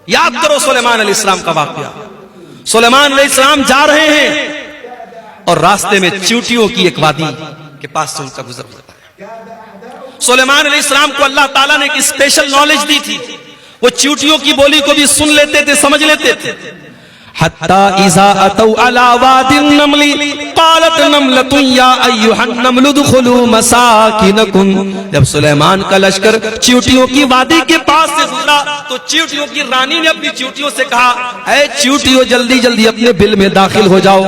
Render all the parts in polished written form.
یاد کرو سلیمان علیہ السلام کا واقعہ. سلیمان علیہ السلام جا رہے ہیں اور راستے میں چیونٹیوں کی ایک وادی کے پاس سے ان کا گزر ہوتا ہے. سلیمان علیہ السلام کو اللہ تعالیٰ نے ایک اسپیشل نالج دی تھی. وہ چیونٹیوں کی بولی کو بھی سن لیتے تھے, سمجھ لیتے تھے. حتی اذا اتوا علی وادی النمل قالت نملۃ یا ایھا النمل ادخلوا مساکنکم. جب سلیمان کا لشکر چیونٹیوں کی وادی کے پاس سے گزرا تو چیونٹیوں کی رانی نے اپنی چیونٹیوں سے کہا, اے چیونٹیوں جلدی جلدی اپنے بل میں داخل ہو جاؤ.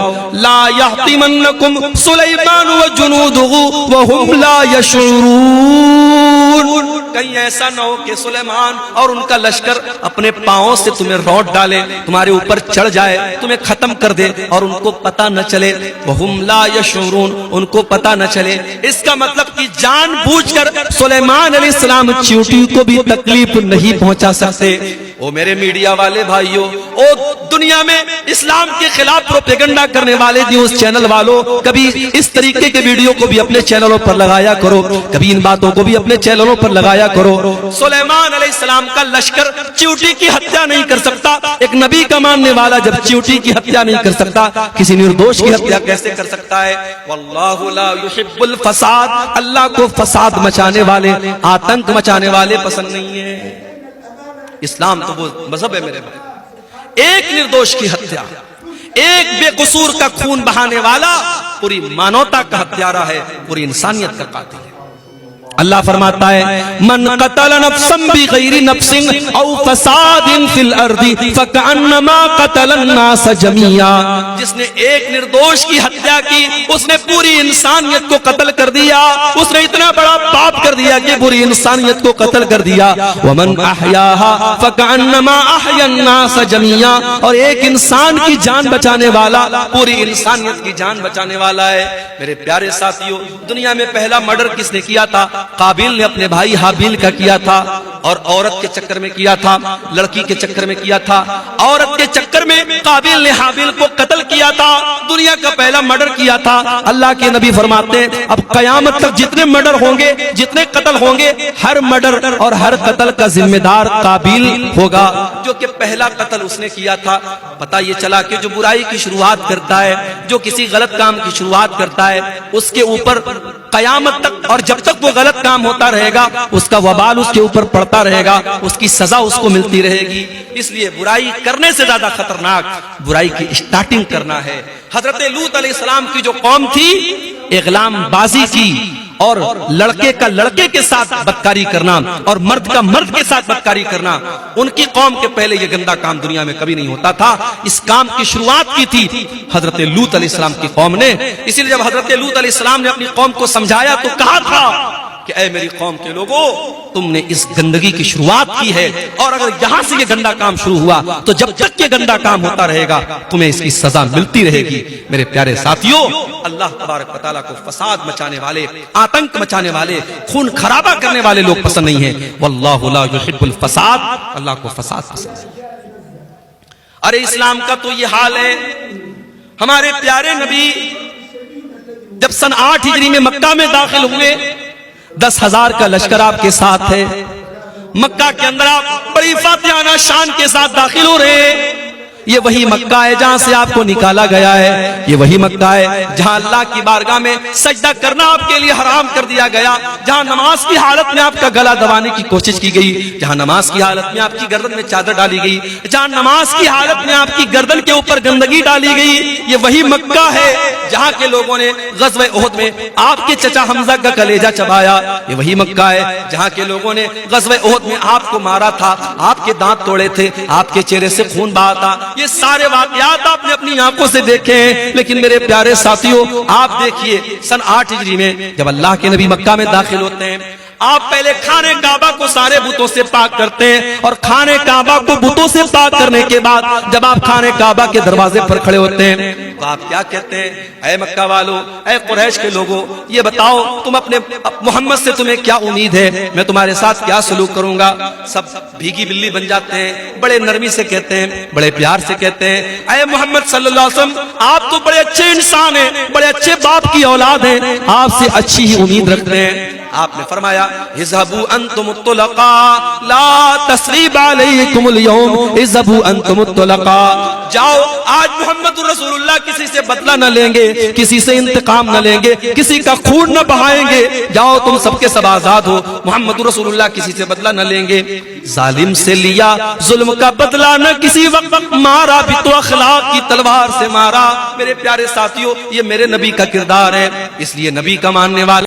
لا یحطمنکم سلیمان وجنودہ وهم لا یشعرون. کہیں ایسا نہ ہو کہ سلیمان اور ان کا لشکر اپنے پاؤں سے تمہیں روٹ ڈالے, تمہارے اوپر چڑھ جائے, تمہیں ختم کر دے اور ان کو پتہ نہ چلے. وهم لا یشعرون, ان کو پتہ نہ چلے. اس کا مطلب کہ جان بوجھ کر سلیمان علیہ السلام چیونٹی کو بھی تکلیف نہیں پہنچا سکتے. او میرے میڈیا والے بھائیوں, او دنیا میں اسلام کے خلاف پروپیگنڈا کرنے والے نیوز چینل والوں, کبھی اس طریقے کے ویڈیو کو بھی اپنے چینلوں پر لگایا کرو, کبھی ان باتوں کو بھی اپنے چینلوں پر لگایا کرو. سلیمان علیہ السلام کا لشکر چیونٹی کی ہتیا نہیں کر سکتا. ایک نبی کا ماننے والا جب چیونٹی کی ہتیا نہیں کر سکتا, کسی نردوش کی ہتیا کیسے کر سکتا ہے؟ واللہ لا یحب الفساد. اللہ کو فساد مچانے والے, آتنک مچانے والے پسند نہیں ہیں. اسلام تو وہ مذہب ہے میرے بھائی. ایک نردوش کی ہتیا, ایک بے قصور کا خون بہانے والا پوری مانوتا کا ہتھیارہ ہے, پوری انسانیت کا قاتل ہے. اللہ فرماتا ہے من قتل نفسا بغیر نفس او فساد فی الارض فکأنما قتل الناس جميعا. جس نے ایک نردوش کی ہتیا کی اس نے پوری انسانیت کو قتل کر دیا. اس نے اتنا بڑا پاپ کر دیا کہ پوری انسانیت کو قتل کر دیا. ومن احیاها فکأنما احیا الناس جميعا. اور ایک انسان کی جان بچانے والا پوری انسانیت کی جان بچانے والا ہے. میرے پیارے ساتھیوں, دنیا میں پہلا مرڈر کس نے کیا تھا؟ قابیل نے اپنے بھائی حابیل کا کیا تھا, اور عورت کے چکر میں کیا تھا, لڑکی کے چکر میں کیا تھا. عورت کے چکر میں قابیل نے حابیل کو قتل کیا تھا. دنیا کا پہلا مرڈر کیا تھا. اللہ کے نبی فرماتے ہیں اب قیامت تک جتنے مرڈر ہوں گے, جتنے قتل ہوں گے, ہر مرڈر اور ہر قتل کا ذمہ دار قابیل ہوگا, جو کہ پہلا قتل اس نے کیا تھا. پتہ یہ چلا کہ جو برائی کی شروعات کرتا ہے, جو کسی غلط کام کی شروعات کرتا ہے, اس کے اوپر قیامت تک اور جب تک وہ غلط کام ہوتا رہے گا اس کا وبال اس کے اوپر پڑتا رہے گا, اس کی سزا اس کو ملتی رہے گی. اس لیے برائی کرنے سے زیادہ خطرناک برائی کی اسٹارٹنگ کرنا ہے. حضرت لوط علیہ السلام کی جو قوم تھی, اغلام بازی کی اور لڑکے کا لڑکے کے ساتھ بدکاری کرنا اور مرد کا مرد کے ساتھ بدکاری کرنا, ان کی قوم کے پہلے یہ گندا کام دنیا میں کبھی نہیں ہوتا تھا. اس کام کی شروعات کی تھی حضرت لوط علیہ السلام کی قوم نے. اسی لیے جب حضرت لوط علیہ السلام نے اپنی قوم کو سمجھایا تو کہا تھا کہ اے میری قوم کے لوگوں, تم نے اس گندگی کی شروعات کی ہے, اور اگر یہاں سے یہ گندا کام شروع ہوا تو جب تک یہ گندا کام ہوتا رہے گا تمہیں اس کی سزا ملتی رہے گی. میرے پیارے ساتھیوں, اللہ تبارک و تعالیٰ کو فساد مچانے والے, آتنک مچانے والے, خون خرابہ کرنے والے لوگ پسند نہیں ہیں. واللہ لا یحب الفساد. اللہ کو فساد پسند ہے. ارے اسلام کا تو یہ حال ہے. ہمارے پیارے نبی جب سن 8 ہجری میں مکہ میں داخل ہوئے, 10,000 کا لشکر آپ کے ساتھ ہے. مکہ کے اندر آپ بڑی فاتحانہ شان کے ساتھ داخل ہو رہے ہیں. یہ وہی مکہ ہے جہاں سے آپ کو نکالا گیا ہے. یہ وہی مکہ ہے جہاں اللہ کی بارگاہ میں سجدہ کرنا آپ کے لیے حرام کر دیا گیا, جہاں نماز کی حالت میں آپ کا گلا دبانے کی کوشش کی گئی, جہاں نماز کی حالت میں آپ کی گردن میں چادر ڈالی گئی, جہاں نماز کی حالت میں آپ کی گردن کے اوپر گندگی ڈالی گئی. یہ وہی مکہ ہے جہاں کے لوگوں نے غزوہ احد میں آپ کے چچا حمزہ کا کلیجہ چبایا. یہ وہی مکہ ہے جہاں کے لوگوں نے غزوہ احد میں آپ کو مارا تھا, آپ کے دانت توڑے تھے, آپ کے چہرے سے خون بہا تھا. یہ سارے واقعات آپ نے اپنی آنکھوں سے دیکھے ہیں. لیکن میرے پیارے ساتھیوں, آپ دیکھیے سن 8 ہجری میں جب اللہ کے نبی مکہ میں داخل ہوتے ہیں, آپ پہلے خانے کعبہ کو سارے بتوں سے پاک کرتے ہیں, اور خانے کعبہ کو بتوں سے پاک کرنے کے بعد جب آپ خانے کعبہ کے دروازے پر کھڑے ہوتے ہیں تو آپ کیا کہتے ہیں؟ اے مکہ والو, اے قریش کے لوگوں, یہ بتاؤ تم اپنے محمد سے تمہیں کیا امید ہے, میں تمہارے ساتھ کیا سلوک کروں گا؟ سب بھیگی بلی بن جاتے ہیں, بڑے نرمی سے کہتے ہیں, بڑے پیار سے کہتے ہیں, اے محمد صلی اللہ علیہ وسلم, آپ تو بڑے اچھے انسان ہیں, بڑے اچھے باپ کی اولاد ہیں, آپ سے اچھی ہی امید رکھتے ہیں. آپ نے فرمایا اذهبوا انتم الطلقاء لا تثریب علیکم اليوم اذهبوا انتم الطلقاء، جاؤ آج محمد رسول اللہ کسی سے بدلہ نہ لیں گے، کسی سے انتقام نہ لیں گے، کسی کا خون نہ بہائیں گے، جاؤ تم سب کے سب آزاد ہو، محمد رسول اللہ کسی سے بدلہ نہ لیں گے۔ ظالم سے لیا ظلم کا بدلہ نہ کسی وقت، مارا بھی تو اخلاق کی تلوار سے مارا۔ میرے پیارے ساتھیوں، یہ میرے نبی کا کردار ہے، اس لیے نبی کا ماننے والے